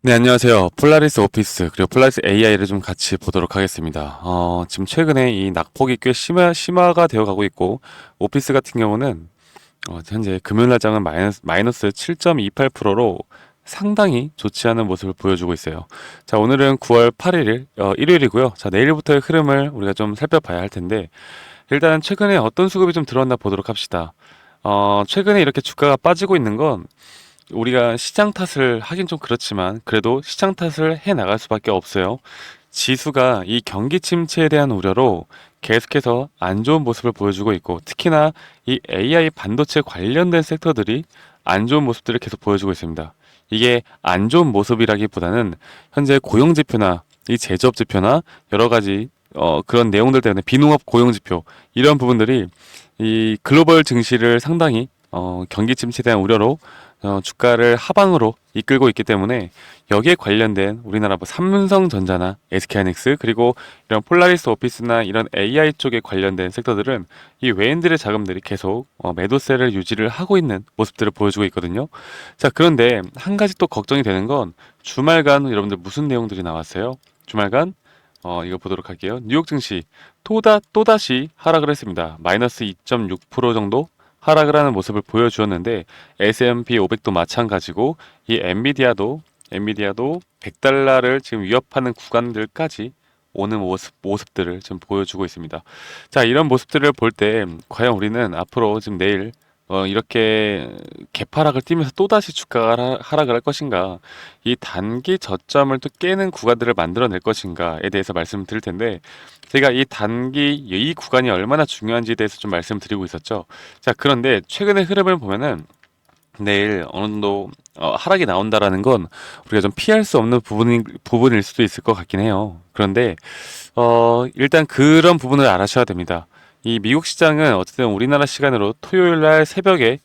네, 안녕하세요. 폴라리스 오피스, 그리고 폴라리스 AI를 좀 같이 보도록 하겠습니다. 지금 최근에 이 낙폭이 꽤 심화가 되어 가고 있고, 오피스 같은 경우는, 현재 금요일날장은 마이너스 7.28%로 상당히 좋지 않은 모습을 보여주고 있어요. 자, 오늘은 9월 8일, 일요일이고요. 자, 내일부터의 흐름을 우리가 좀 살펴봐야 할 텐데, 일단 최근에 어떤 수급이 좀 들어왔나 보도록 합시다. 최근에 이렇게 주가가 빠지고 있는 건, 우리가 시장 탓을 하긴 좀 그렇지만 그래도 시장 탓을 해 나갈 수밖에 없어요. 지수가 이 경기 침체에 대한 우려로 계속해서 안 좋은 모습을 보여주고 있고, 특히나 이 AI 반도체 관련된 섹터들이 안 좋은 모습들을 계속 보여주고 있습니다. 이게 안 좋은 모습이라기보다는 현재 고용 지표나 이 제조업 지표나 여러 가지 그런 내용들 때문에 비농업 고용 지표 이런 부분들이 이 글로벌 증시를 상당히 경기 침체에 대한 우려로 주가를 하방으로 이끌고 있기 때문에 여기에 관련된 우리나라 뭐 삼성전자나 SK하이닉스 그리고 이런 폴라리스 오피스나 이런 AI 쪽에 관련된 섹터들은 이 외인들의 자금들이 계속 매도세를 유지를 하고 있는 모습들을 보여주고 있거든요. 자, 그런데 한 가지 또 걱정이 되는 건 주말간 여러분들 무슨 내용들이 나왔어요? 주말간 이거 보도록 할게요. 뉴욕 증시 또다시 하락을 했습니다. 마이너스 2.6% 정도 하락을 하는 모습을 보여주었는데 S&P 500도 마찬가지고 이 엔비디아도 100달러를 지금 위협하는 구간들까지 오는 모습들을 지금 보여주고 있습니다. 자, 이런 모습들을 볼 때 과연 우리는 앞으로 지금 내일 이렇게 개파락을 띄면서 또다시 주가가 하락을 할 것인가, 이 단기 저점을 또 깨는 구간들을 만들어낼 것인가에 대해서 말씀을 드릴 텐데, 제가 이 구간이 얼마나 중요한지에 대해서 좀 말씀을 드리고 있었죠. 자, 그런데 최근의 흐름을 보면은 내일 어느 정도 하락이 나온다라는 건 우리가 좀 피할 수 없는 부분일 수도 있을 것 같긴 해요. 그런데 일단 그런 부분을 알아셔야 됩니다. 이 미국 시장은 어쨌든 우리나라 시간으로 토요일 날 새벽에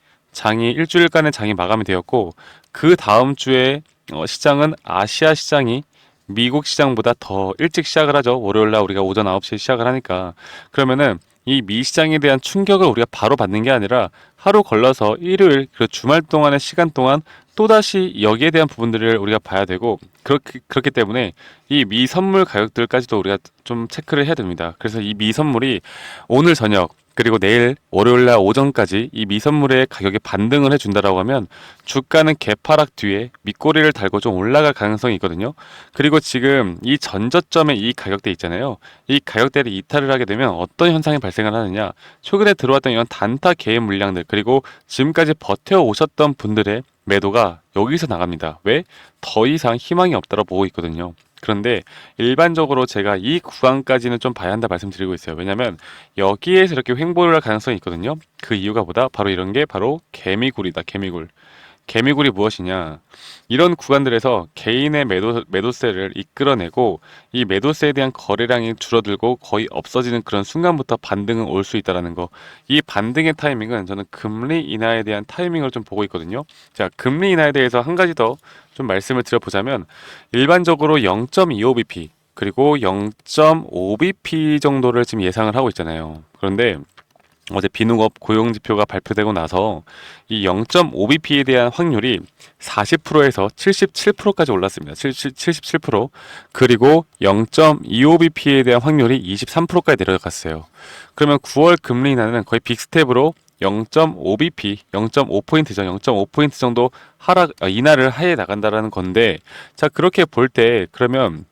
일주일간의 장이 마감이 되었고, 그 다음 주에 시장은 아시아 시장이 미국 시장보다 더 일찍 시작을 하죠. 월요일 날 우리가 오전 9시에 시작을 하니까. 그러면은 이 미 시장에 대한 충격을 우리가 바로 받는 게 아니라 하루 걸러서 일요일 그 주말 동안의 시간 동안 또다시 여기에 대한 부분들을 우리가 봐야 되고, 그렇기 때문에 이 미 선물 가격들까지도 우리가 좀 체크를 해야 됩니다. 그래서 이 미 선물이 오늘 저녁 그리고 내일 월요일 날 오전까지 이 미 선물의 가격이 반등을 해준다라고 하면 주가는 개파락 뒤에 밑꼬리를 달고 좀 올라갈 가능성이 있거든요. 그리고 지금 이 전저점의 이 가격대 있잖아요. 이 가격대를 이탈을 하게 되면 어떤 현상이 발생을 하느냐, 최근에 들어왔던 이런 단타 개인 물량들 그리고 지금까지 버텨 오셨던 분들의 매도가 여기서 나갑니다. 왜? 더 이상 희망이 없다고 보고 있거든요. 그런데 일반적으로 제가 이 구간까지는 좀 봐야 한다 말씀드리고 있어요. 왜냐면 여기에서 이렇게 횡보를 할 가능성이 있거든요. 그 이유가 뭐다? 바로 이런 게 바로 개미굴이다. 개미굴. 개미굴이 무엇이냐? 이런 구간들에서 개인의 매도세를 이끌어내고 이 매도세에 대한 거래량이 줄어들고 거의 없어지는 그런 순간부터 반등은 올 수 있다라는 거. 이 반등의 타이밍은 저는 금리 인하에 대한 타이밍을 좀 보고 있거든요. 자, 금리 인하에 대해서 한 가지 더 좀 말씀을 드려보자면, 일반적으로 0.25bp 그리고 0.5bp 정도를 지금 예상을 하고 있잖아요. 그런데 어제 비농업 고용지표가 발표되고 나서 이 0.5bp에 대한 확률이 40%에서 77%까지 올랐습니다. 77%. 그리고 0.25bp에 대한 확률이 23%까지 내려갔어요. 그러면 9월 금리 인하는 거의 빅스텝으로 0.5bp, 0.5포인트죠. 0.5포인트 정도 인하를 해 나간다라는 건데, 자, 그렇게 볼 때, 그러면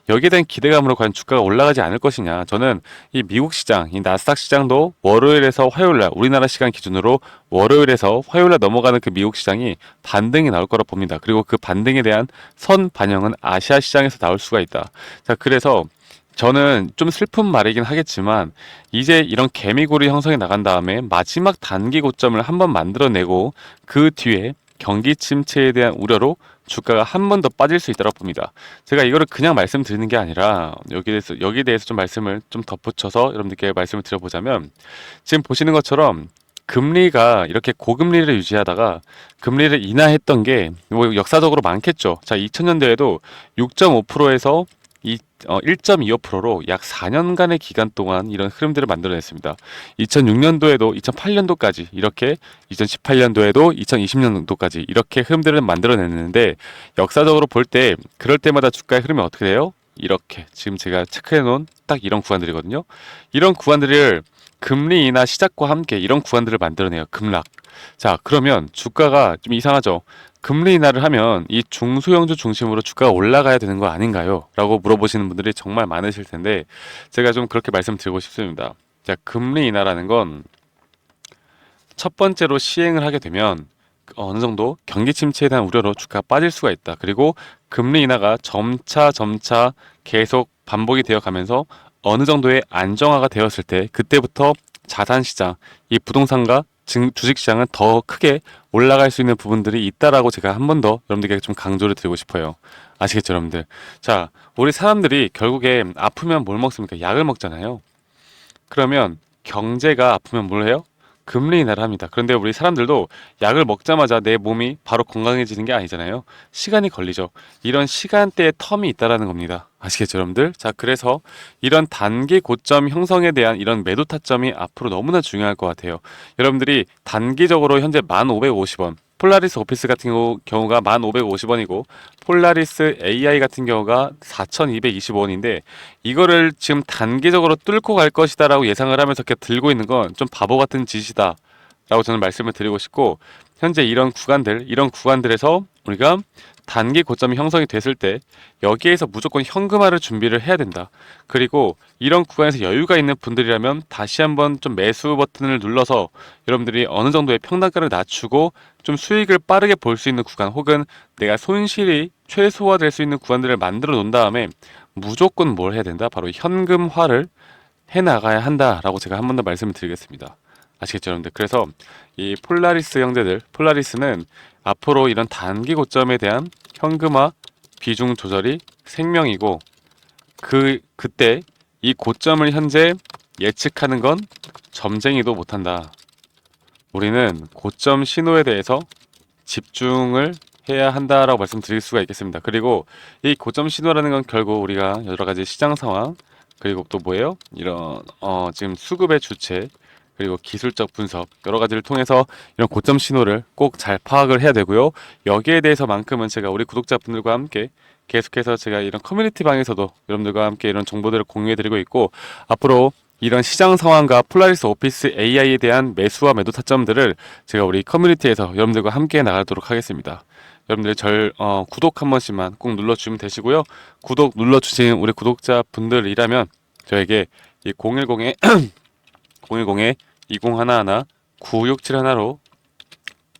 여기에 대한 기대감으로 과연 주가가 올라가지 않을 것이냐. 저는 이 미국 시장, 이 나스닥 시장도 월요일에서 화요일날, 우리나라 시간 기준으로 월요일에서 화요일날 넘어가는 그 미국 시장이 반등이 나올 거라 봅니다. 그리고 그 반등에 대한 선 반영은 아시아 시장에서 나올 수가 있다. 자, 그래서 저는 좀 슬픈 말이긴 하겠지만, 이제 이런 개미굴이 형성이 나간 다음에 마지막 단기 고점을 한번 만들어내고 그 뒤에 경기 침체에 대한 우려로 주가가 한 번 더 빠질 수 있다고 봅니다. 제가 이거를 그냥 말씀드리는 게 아니라 여기에 대해서 좀 말씀을 좀 덧붙여서 여러분들께 말씀을 드려보자면, 지금 보시는 것처럼 금리가 이렇게 고금리를 유지하다가 금리를 인하했던 게 뭐 역사적으로 많겠죠. 자, 2000년대에도 6.5%에서 1.25%로 약 4년간의 기간 동안 이런 흐름들을 만들어냈습니다. 2006년도에도 2008년도까지 이렇게 2018년도에도 2020년도까지 이렇게 흐름들을 만들어냈는데 역사적으로 볼 때 그럴 때마다 주가의 흐름이 어떻게 돼요? 이렇게 지금 제가 체크해 놓은 딱 이런 구간들이거든요. 이런 구간들을 금리 인하 시작과 함께 이런 구간들을 만들어내요. 급락. 자, 그러면 주가가 좀 이상하죠? 금리 인하를 하면 이 중소형주 중심으로 주가가 올라가야 되는 거 아닌가요? 라고 물어보시는 분들이 정말 많으실 텐데 제가 좀 그렇게 말씀드리고 싶습니다. 자, 금리 인하라는 건 첫 번째로 시행을 하게 되면 어느 정도 경기 침체에 대한 우려로 주가가 빠질 수가 있다. 그리고 금리 인하가 점차 계속 반복이 되어 가면서 어느 정도의 안정화가 되었을 때 그때부터 자산 시장, 이 부동산과 주식 시장은 더 크게 올라갈 수 있는 부분들이 있다라고 제가 한 번 더 여러분들께 좀 강조를 드리고 싶어요. 아시겠죠, 여러분들? 자, 우리 사람들이 결국에 아프면 뭘 먹습니까? 약을 먹잖아요. 그러면 경제가 아프면 뭘 해요? 금리 인하를 합니다. 그런데 우리 사람들도 약을 먹자마자 내 몸이 바로 건강해지는 게 아니잖아요. 시간이 걸리죠. 이런 시간대의 텀이 있다라는 겁니다. 아시겠죠, 여러분들? 자, 그래서 이런 단기 고점 형성에 대한 이런 매도 타점이 앞으로 너무나 중요할 것 같아요. 여러분들이 단기적으로 현재 1,550원, 폴라리스 오피스 같은 경우가 1,550원이고 폴라리스 AI 같은 경우가 4,225원인데 이거를 지금 단기적으로 뚫고 갈 것이다라고 예상을 하면서 이렇게 들고 있는 건 좀 바보 같은 짓이다 라고 저는 말씀을 드리고 싶고 현재 이런 구간들에서 우리가 단기 고점이 형성이 됐을 때 여기에서 무조건 현금화를 준비를 해야 된다. 그리고 이런 구간에서 여유가 있는 분들이라면 다시 한번 좀 매수 버튼을 눌러서 여러분들이 어느 정도의 평단가를 낮추고 좀 수익을 빠르게 볼 수 있는 구간 혹은 내가 손실이 최소화될 수 있는 구간들을 만들어 놓은 다음에 무조건 뭘 해야 된다? 바로 현금화를 해 나가야 한다라고 제가 한 번 더 말씀을 드리겠습니다. 아시겠죠, 여러분들? 그래서 이 폴라리스 형제들, 폴라리스는 앞으로 이런 단기 고점에 대한 현금화 비중 조절이 생명이고 그때 이 고점을 현재 예측하는 건 점쟁이도 못한다. 우리는 고점 신호에 대해서 집중을 해야 한다라고 말씀드릴 수가 있겠습니다. 그리고 이 고점 신호라는 건 결국 우리가 여러 가지 시장 상황 그리고 또 뭐예요? 이런 지금 수급의 주체 그리고 기술적 분석 여러 가지를 통해서 이런 고점 신호를 꼭 잘 파악을 해야 되고요. 여기에 대해서만큼은 제가 우리 구독자분들과 함께 계속해서 제가 이런 커뮤니티 방에서도 여러분들과 함께 이런 정보들을 공유해 드리고 있고 앞으로 이런 시장 상황과 폴라리스 오피스 AI에 대한 매수와 매도 타점들을 제가 우리 커뮤니티에서 여러분들과 함께 나가도록 하겠습니다. 여러분들 구독 한 번씩만 꼭 눌러주시면 되시고요. 구독 눌러주신 우리 구독자분들이라면 저에게 이 010에 010에 2011 9671로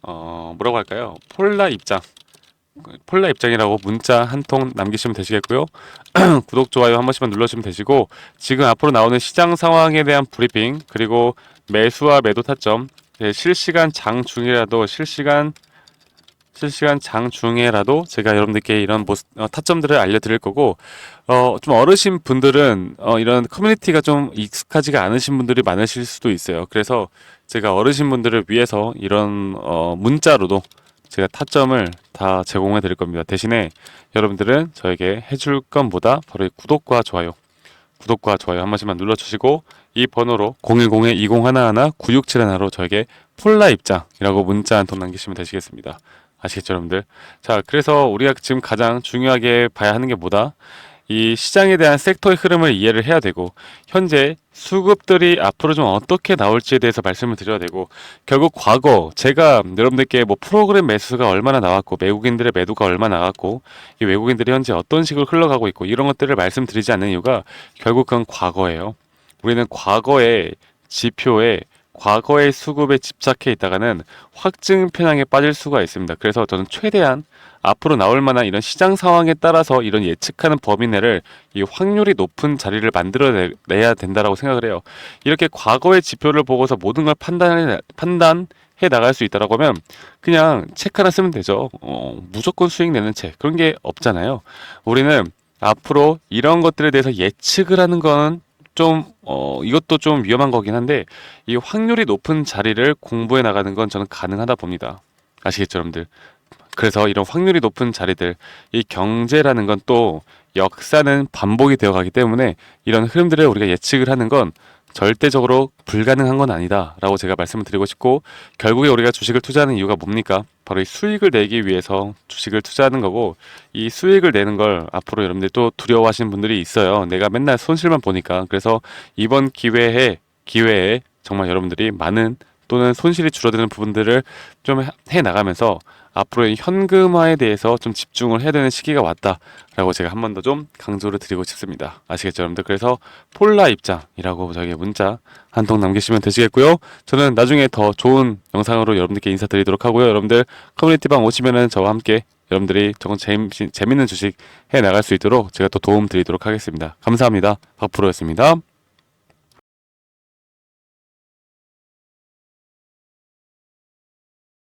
뭐라고 할까요? 폴라 입장이라고 문자 한 통 남기시면 되시겠고요. 구독, 좋아요 한 번씩만 눌러주시면 되시고 지금 앞으로 나오는 시장 상황에 대한 브리핑 그리고 매수와 매도 타점 실시간 장 중이라도 실시간 장 중에라도 제가 여러분들께 이런 타점들을 알려드릴 거고 좀 어르신 분들은 이런 커뮤니티가 좀 익숙하지가 않으신 분들이 많으실 수도 있어요. 그래서 제가 어르신 분들을 위해서 이런 문자로도 제가 타점을 다 제공해 드릴 겁니다. 대신에 여러분들은 저에게 해줄 건보다 바로 이 구독과 좋아요 한 번씩만 눌러주시고 이 번호로 010-2011-9671로 저에게 폴라 입장이라고 문자 한 통 남기시면 되시겠습니다. 아시겠죠, 여러분들? 자, 그래서 우리가 지금 가장 중요하게 봐야 하는 게 뭐다? 이 시장에 대한 섹터의 흐름을 이해를 해야 되고 현재 수급들이 앞으로 좀 어떻게 나올지에 대해서 말씀을 드려야 되고 결국 과거 제가 여러분들께 뭐 프로그램 매수가 얼마나 나왔고 외국인들의 매도가 얼마나 나왔고 이 외국인들이 현재 어떤 식으로 흘러가고 있고 이런 것들을 말씀드리지 않는 이유가 결국 그건 과거예요. 우리는 과거의 지표에 과거의 수급에 집착해 있다가는 확증 편향에 빠질 수가 있습니다. 그래서 저는 최대한 앞으로 나올 만한 이런 시장 상황에 따라서 이런 예측하는 범위 내를 이 확률이 높은 자리를 만들어내야 된다라고 생각을 해요. 이렇게 과거의 지표를 보고서 모든 걸 판단해 나갈 수 있다라고 하면 그냥 책 하나 쓰면 되죠. 무조건 수익 내는 책 그런 게 없잖아요. 우리는 앞으로 이런 것들에 대해서 예측을 하는 건 이것도 좀 위험한 거긴 한데, 이 확률이 높은 자리를 공부해 나가는 건 저는 가능하다 봅니다. 아시겠죠, 여러분들? 그래서 이런 확률이 높은 자리들, 이 경제라는 건 또 역사는 반복이 되어 가기 때문에 이런 흐름들을 우리가 예측을 하는 건 절대적으로 불가능한 건 아니다라고 제가 말씀을 드리고 싶고, 결국에 우리가 주식을 투자하는 이유가 뭡니까? 바로 이 수익을 내기 위해서 주식을 투자하는 거고, 이 수익을 내는 걸 앞으로 여러분들이 또 두려워하시는 분들이 있어요. 내가 맨날 손실만 보니까. 그래서 이번 기회에 정말 여러분들이 많은 또는 손실이 줄어드는 부분들을 좀 해 나가면서 앞으로의 현금화에 대해서 좀 집중을 해야 되는 시기가 왔다라고 제가 한 번 더 좀 강조를 드리고 싶습니다. 아시겠죠, 여러분들? 그래서 폴라 입장이라고 저에게 문자 한 통 남기시면 되시겠고요. 저는 나중에 더 좋은 영상으로 여러분들께 인사드리도록 하고요. 여러분들 커뮤니티방 오시면은 저와 함께 여러분들이 조금 재밌는 주식 해 나갈 수 있도록 제가 또 도움 드리도록 하겠습니다. 감사합니다. 박프로였습니다.